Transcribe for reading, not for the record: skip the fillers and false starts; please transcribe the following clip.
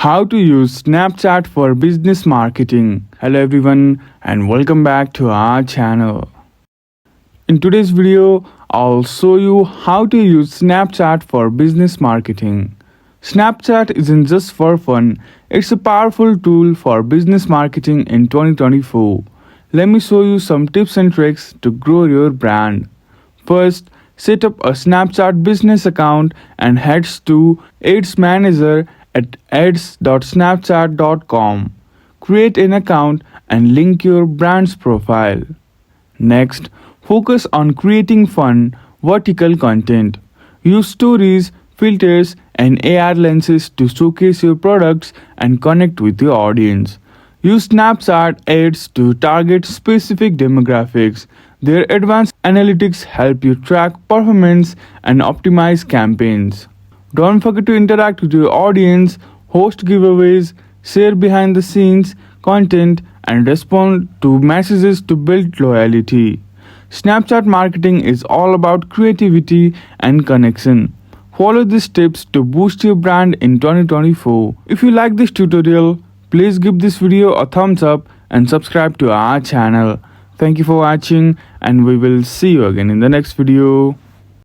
How to use Snapchat for business marketing. Hello everyone and welcome back to our channel. In today's video, I'll show you how to use Snapchat for business marketing. Snapchat isn't just for fun, it's a powerful tool for business marketing in 2024. Let me show you some tips and tricks to grow your brand. First, set up a Snapchat business account and head to Ads Manager at ads.snapchat.com. Create an account and link your brand's profile. Next, focus on creating fun, vertical content. Use stories, filters, and AR lenses to showcase your products and connect with your audience. Use Snapchat ads to target specific demographics. Their advanced analytics help you track performance and optimize campaigns. Don't forget to interact with your audience, host giveaways, share behind the scenes content, and respond to messages to build loyalty. Snapchat marketing is all about creativity and connection. Follow these tips to boost your brand in 2024. If you like this tutorial, please give this video a thumbs up and subscribe to our channel. Thank you for watching and we will see you again in the next video.